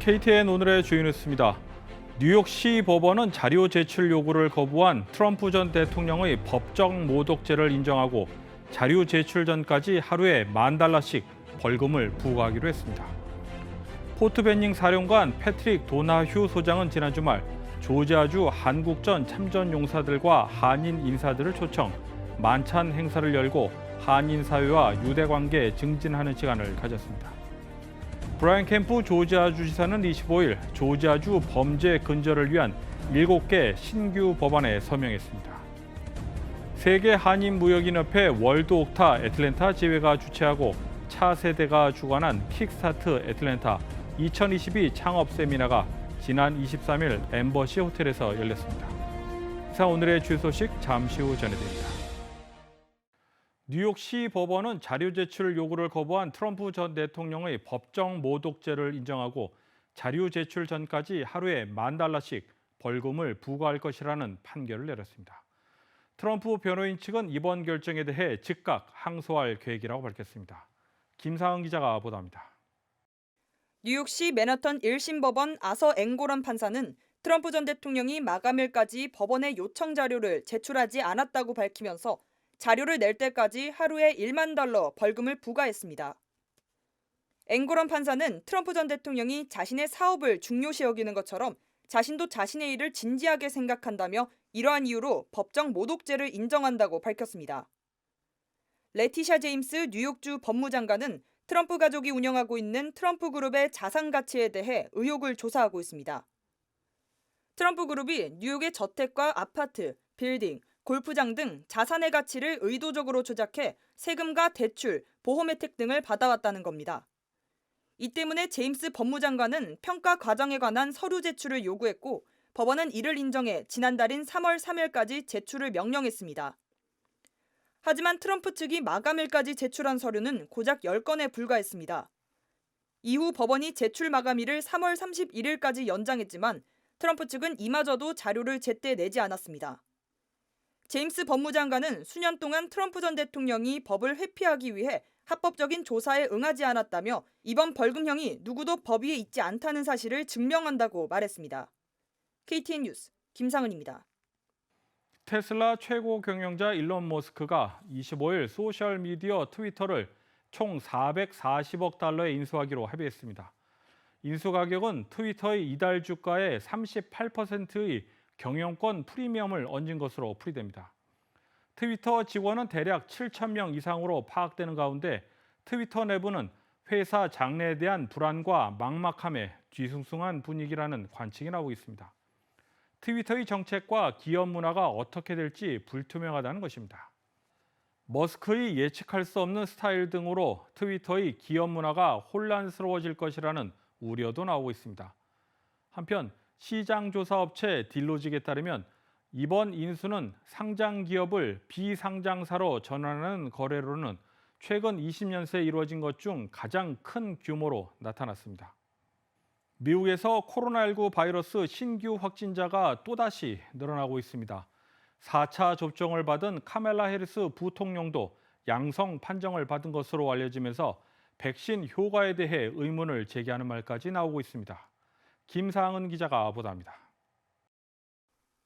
KTN 오늘의 주요 뉴스입니다. 뉴욕시 법원은 자료 제출 요구를 거부한 트럼프 전 대통령의 법정 모독죄를 인정하고 자료 제출 전까지 하루에 $10,000씩 벌금을 부과하기로 했습니다. 포트 벤닝 사령관 패트릭 도나휴 소장은 지난 주말 조지아주 한국전 참전 용사들과 한인 인사들을 초청, 만찬 행사를 열고 한인 사회와 유대 관계 증진하는 시간을 가졌습니다. 브라이언 캠프 조지아주 지사는 25일 조지아주 범죄 근절을 위한 7개 신규 법안에 서명했습니다. 세계 한인무역인협회 월드 옥타 애틀랜타 지회가 주최하고 차세대가 주관한 킥스타트 애틀랜타 2022 창업 세미나가 지난 23일 엠버시 호텔에서 열렸습니다. 이상 오늘의 주요 소식 잠시 후 전해드립니다. 뉴욕시 법원은 자료 제출 요구를 거부한 트럼프 전 대통령의 법정 모독죄를 인정하고 자료 제출 전까지 하루에 $10,000씩 벌금을 부과할 것이라는 판결을 내렸습니다. 트럼프 변호인 측은 이번 결정에 대해 즉각 항소할 계획이라고 밝혔습니다. 김상은 기자가 보도합니다. 뉴욕시 맨하탄 1심 법원 아서 앵고런 판사는 트럼프 전 대통령이 마감일까지 법원에 요청 자료를 제출하지 않았다고 밝히면서 자료를 낼 때까지 하루에 $10,000 벌금을 부과했습니다. 앵고런 판사는 트럼프 전 대통령이 자신의 사업을 중요시 여기는 것처럼 자신도 자신의 일을 진지하게 생각한다며 이러한 이유로 법정 모독죄를 인정한다고 밝혔습니다. 레티샤 제임스 뉴욕주 법무장관은 트럼프 가족이 운영하고 있는 트럼프 그룹의 자산 가치에 대해 의혹을 조사하고 있습니다. 트럼프 그룹이 뉴욕의 저택과 아파트, 빌딩, 골프장 등 자산의 가치를 의도적으로 조작해 세금과 대출, 보험 혜택 등을 받아왔다는 겁니다. 이 때문에 제임스 법무장관은 평가 과정에 관한 서류 제출을 요구했고 법원은 이를 인정해 지난달인 3월 3일까지 제출을 명령했습니다. 하지만 트럼프 측이 마감일까지 제출한 서류는 고작 10건에 불과했습니다. 이후 법원이 제출 마감일을 3월 31일까지 연장했지만 트럼프 측은 이마저도 자료를 제때 내지 않았습니다. 제임스 법무장관은 수년 동안 트럼프 전 대통령이 법을 회피하기 위해 합법적인 조사에 응하지 않았다며 이번 벌금형이 누구도 법 위에 있지 않다는 사실을 증명한다고 말했습니다. KTN 뉴스 김상은입니다. 테슬라 최고 경영자 일론 머스크가 25일 소셜미디어 트위터를 총 $440억 인수하기로 합의했습니다. 인수 가격은 트위터의 이달 주가의 38%의 경영권 프리미엄을 얹은 것으로 풀이됩니다. 트위터 직원은 대략 7,000명 이상으로 파악되는 가운데 트위터 내부는 회사 장래에 대한 불안과 막막함에 뒤숭숭한 분위기라는 관측이 나오고 있습니다. 트위터의 정책과 기업 문화가 어떻게 될지 불투명하다는 것입니다. 머스크의 예측할 수 없는 스타일 등으로 트위터의 기업 문화가 혼란스러워질 것이라는 우려도 나오고 있습니다. 한편 시장조사업체 딜로직에 따르면 이번 인수는 상장 기업을 비상장사로 전환하는 거래로는 최근 20년 새 이루어진 것 중 가장 큰 규모로 나타났습니다. 미국에서 코로나19 바이러스 신규 확진자가 또다시 늘어나고 있습니다. 4차 접종을 받은 카멜라 해리스 부통령도 양성 판정을 받은 것으로 알려지면서 백신 효과에 대해 의문을 제기하는 말까지 나오고 있습니다. 김상은 기자가 보도합니다.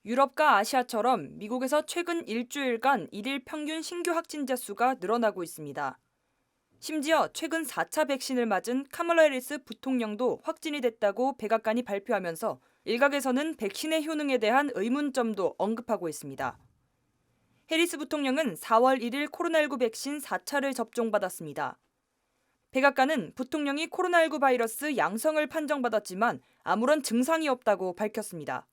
유럽과 아시아처럼 미국에서 최근 일주일간 일일 평균 신규 확진자 수가 늘어나고 있습니다. 심지어 최근 4차 백신을 맞은 카멀라 해리스 부통령도 확진이 됐다고 백악관이 발표하면서 일각에서는 백신의 효능에 대한 의문점도 언급하고 있습니다. 해리스 부통령은 4월 1일 코로나19 백신 4차를 접종받았습니다. 백악관은 부통령이 코로나19 바이러스 양성을 판정받았지만 아무런 증상이 없다고 밝혔습니다.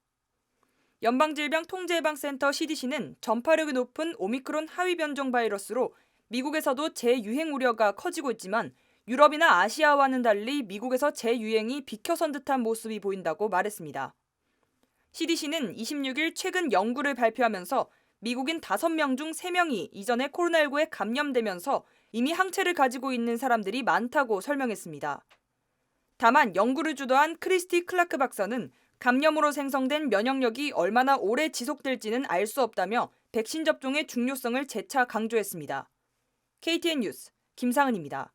연방질병통제예방센터 CDC는 전파력이 높은 오미크론 하위 변종 바이러스로 미국에서도 재유행 우려가 커지고 있지만 유럽이나 아시아와는 달리 미국에서 재유행이 비켜선 듯한 모습이 보인다고 말했습니다. CDC는 26일 최근 연구를 발표하면서 미국인 5명 중 3명이 이전에 코로나19에 감염되면서 이미 항체를 가지고 있는 사람들이 많다고 설명했습니다. 다만 연구를 주도한 크리스티 클라크 박사는 감염으로 생성된 면역력이 얼마나 오래 지속될지는 알 수 없다며 백신 접종의 중요성을 재차 강조했습니다. KTN 뉴스 김상은입니다.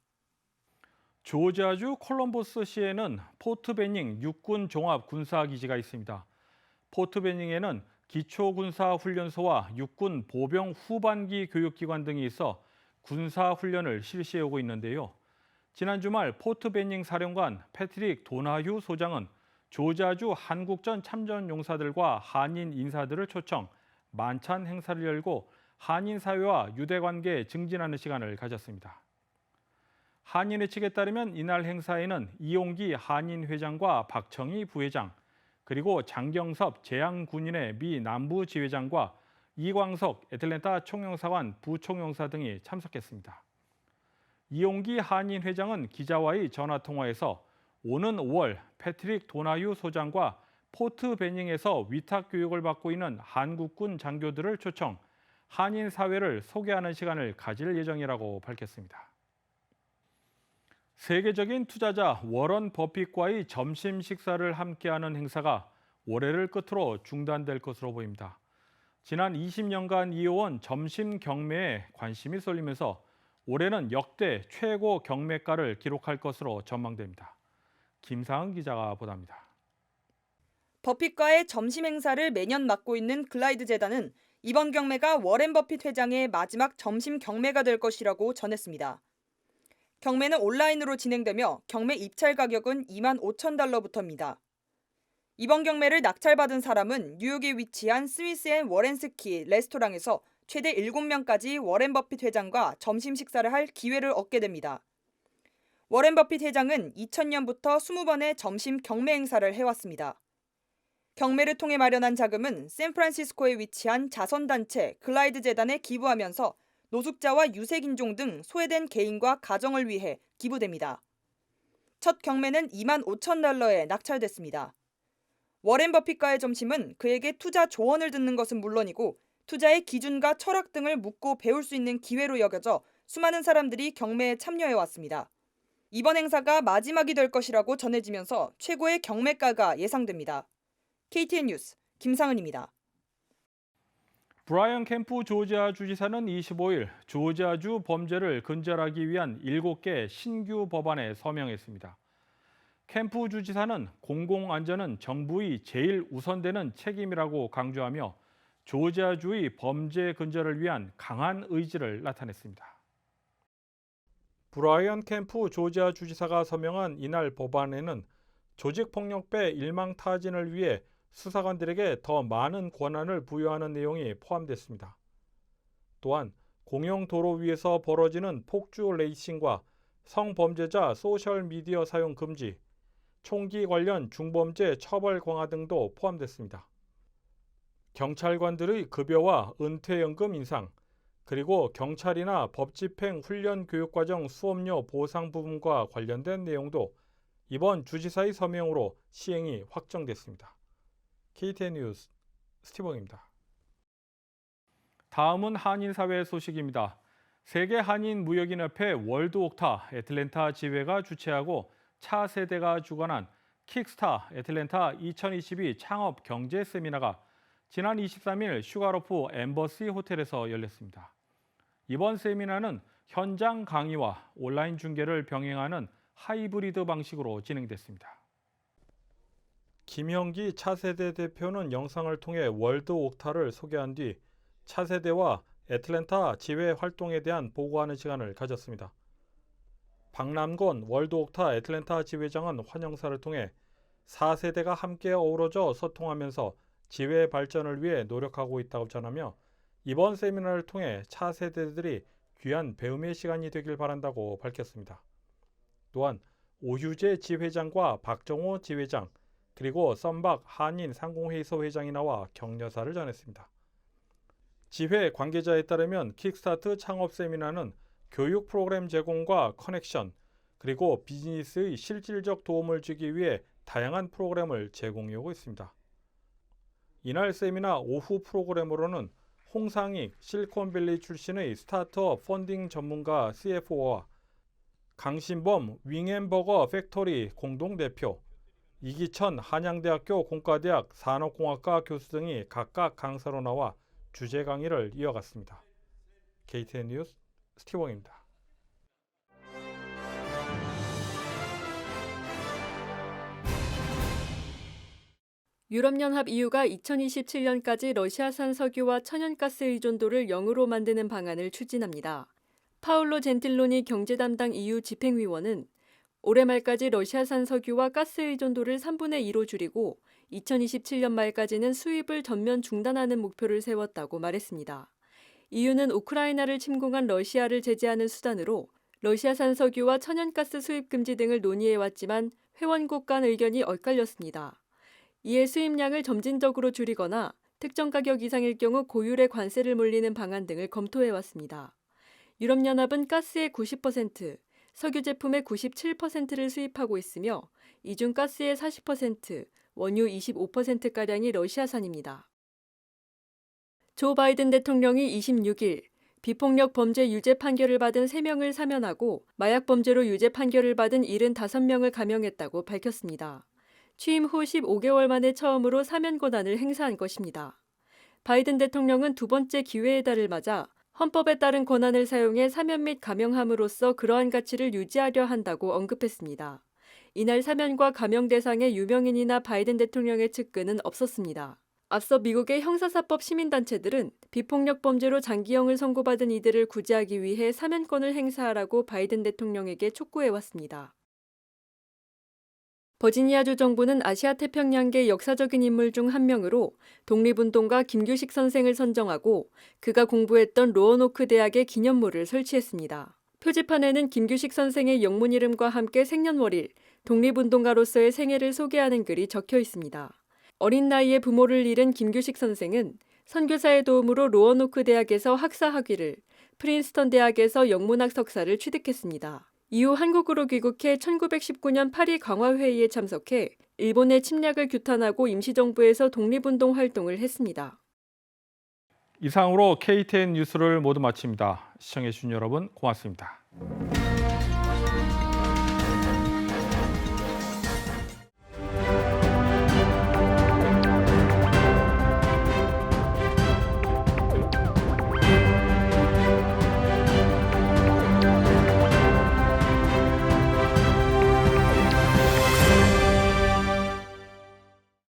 조지아주 콜럼버스시에는 포트 베닝 육군 종합 군사 기지가 있습니다. 포트 베닝에는 기초군사 훈련소와 육군 보병 후반기 교육기관 등이 있어 군사 훈련을 실시해 오고 있는데요. 지난 주말 포트 베닝 사령관 패트릭 도나휴 소장은 조지아주 한국전 참전 용사들과 한인 인사들을 초청, 만찬 행사를 열고 한인 사회와 유대 관계 증진하는 시간을 가졌습니다. 한인회 측에 따르면 이날 행사에는 이용기 한인 회장과 박청희 부회장, 그리고 장경섭 재향군인회 미 남부 지회장과 이광석 애틀랜타 총영사관 부총영사 등이 참석했습니다. 이용기 한인 회장은 기자와의 전화 통화에서 오는 5월 패트릭 도나휴 소장과 포트 베닝에서 위탁 교육을 받고 있는 한국군 장교들을 초청, 한인 사회를 소개하는 시간을 가질 예정이라고 밝혔습니다. 세계적인 투자자 워런 버핏과의 점심 식사를 함께하는 행사가 올해를 끝으로 중단될 것으로 보입니다. 지난 20년간 이어온 점심 경매에 관심이 쏠리면서 올해는 역대 최고 경매가를 기록할 것으로 전망됩니다. 김상은 기자가 보도합니다. 버핏과의 점심 행사를 매년 맡고 있는 글라이드 재단은 이번 경매가 워렌 버핏 회장의 마지막 점심 경매가 될 것이라고 전했습니다. 경매는 온라인으로 진행되며 경매 입찰 가격은 $25,000부터입니다. 이번 경매를 낙찰받은 사람은 뉴욕에 위치한 스위스 앤 워렌스키 레스토랑에서 최대 7명까지 워렌 버핏 회장과 점심 식사를 할 기회를 얻게 됩니다. 워렌 버핏 회장은 2000년부터 20번의 점심 경매 행사를 해왔습니다. 경매를 통해 마련한 자금은 샌프란시스코에 위치한 자선단체 글라이드 재단에 기부하면서 노숙자와 유색인종 등 소외된 개인과 가정을 위해 기부됩니다. 첫 경매는 $25,000에 낙찰됐습니다. 워렌 버핏과의 점심은 그에게 투자 조언을 듣는 것은 물론이고 투자의 기준과 철학 등을 묻고 배울 수 있는 기회로 여겨져 수많은 사람들이 경매에 참여해왔습니다. 이번 행사가 마지막이 될 것이라고 전해지면서 최고의 경매가가 예상됩니다. KTN 뉴스 김상은입니다. 브라이언 캠프 조지아 주지사는 25일 조지아주 범죄를 근절하기 위한 7개 신규 법안에 서명했습니다. 캠프 주지사는 공공안전은 정부의 제일 우선되는 책임이라고 강조하며 조지아주의 범죄 근절을 위한 강한 의지를 나타냈습니다. 브라이언 캠프 조지아 주지사가 서명한 이날 법안에는 조직폭력배 일망타진을 위해 수사관들에게 더 많은 권한을 부여하는 내용이 포함됐습니다. 또한 공영 도로 위에서 벌어지는 폭주 레이싱과 성범죄자 소셜미디어 사용 금지, 총기 관련 중범죄 처벌 강화 등도 포함됐습니다. 경찰관들의 급여와 은퇴연금 인상, 그리고 경찰이나 법집행 훈련 교육과정 수업료 보상 부분과 관련된 내용도 이번 주지사의 서명으로 시행이 확정됐습니다. KTN 뉴스 스티븐입니다. 다음은 한인사회 소식입니다. 세계 한인무역인협회 월드옥타 애틀랜타 지회가 주최하고 차세대가 주관한 킥스타 애틀랜타 2022 창업 경제 세미나가 지난 23일 슈가로프 엠버시 호텔에서 열렸습니다. 이번 세미나는 현장 강의와 온라인 중계를 병행하는 하이브리드 방식으로 진행됐습니다. 김형기 차세대 대표는 영상을 통해 월드옥타를 소개한 뒤 차세대와 애틀랜타 지회 활동에 대한 보고하는 시간을 가졌습니다. 박남건 월드옥타 애틀랜타 지회장은 환영사를 통해 4세대가 함께 어우러져 소통하면서 지회 발전을 위해 노력하고 있다고 전하며 이번 세미나를 통해 차세대들이 귀한 배움의 시간이 되길 바란다고 밝혔습니다. 또한 오휴재 지회장과 박정호 지회장, 그리고 썸박 한인 상공회의소 회장이 나와 격려사를 전했습니다. 지회 관계자에 따르면 킥스타트 창업 세미나는 교육 프로그램 제공과 커넥션, 그리고 비즈니스의 실질적 도움을 주기 위해 다양한 프로그램을 제공해오고 있습니다. 이날 세미나 오후 프로그램으로는 홍상익 실리콘밸리 출신의 스타트업 펀딩 전문가 CFO와 강신범 윙앤버거 팩토리 공동대표, 이기천 한양대학교 공과대학 산업공학과 교수 등이 각각 강사로 나와 주제 강의를 이어갔습니다. KTN 뉴스 스티븐입니다. 유럽연합 EU가 2027년까지 러시아산 석유와 천연가스 의존도를 0으로 만드는 방안을 추진합니다. 파울로 젠틸로니 경제 담당 EU 집행위원은 올해 말까지 러시아산 석유와 가스 의존도를 3분의 2로 줄이고 2027년 말까지는 수입을 전면 중단하는 목표를 세웠다고 말했습니다. EU는 우크라이나를 침공한 러시아를 제재하는 수단으로 러시아산 석유와 천연가스 수입 금지 등을 논의해왔지만 회원국 간 의견이 엇갈렸습니다. 이에 수입량을 점진적으로 줄이거나 특정 가격 이상일 경우 고율의 관세를 물리는 방안 등을 검토해왔습니다. 유럽연합은 가스의 90%, 석유 제품의 97%를 수입하고 있으며 이 중 가스의 40%, 원유 25%가량이 러시아산입니다. 조 바이든 대통령이 26일 비폭력 범죄 유죄 판결을 받은 3명을 사면하고 마약 범죄로 유죄 판결을 받은 75명을 감형했다고 밝혔습니다. 취임 후 15개월 만에 처음으로 사면 권한을 행사한 것입니다. 바이든 대통령은 두 번째 기회의 달을 맞아 헌법에 따른 권한을 사용해 사면 및 감형함으로써 그러한 가치를 유지하려 한다고 언급했습니다. 이날 사면과 감형 대상의 유명인이나 바이든 대통령의 측근은 없었습니다. 앞서 미국의 형사사법 시민단체들은 비폭력 범죄로 장기형을 선고받은 이들을 구제하기 위해 사면권을 행사하라고 바이든 대통령에게 촉구해왔습니다. 버지니아주 정부는 아시아 태평양계 역사적인 인물 중 한 명으로 독립운동가 김규식 선생을 선정하고 그가 공부했던 로어노크 대학의 기념물을 설치했습니다. 표지판에는 김규식 선생의 영문 이름과 함께 생년월일, 독립운동가로서의 생애를 소개하는 글이 적혀 있습니다. 어린 나이에 부모를 잃은 김규식 선생은 선교사의 도움으로 로어노크 대학에서 학사 학위를, 프린스턴 대학에서 영문학 석사를 취득했습니다. 이후 한국으로 귀국해 1919년 파리 강화회의에 참석해 일본의 침략을 규탄하고 임시정부에서 독립운동 활동을 했습니다. 이상으로 KTN 뉴스를 모두 마칩니다. 시청해주신 여러분 고맙습니다.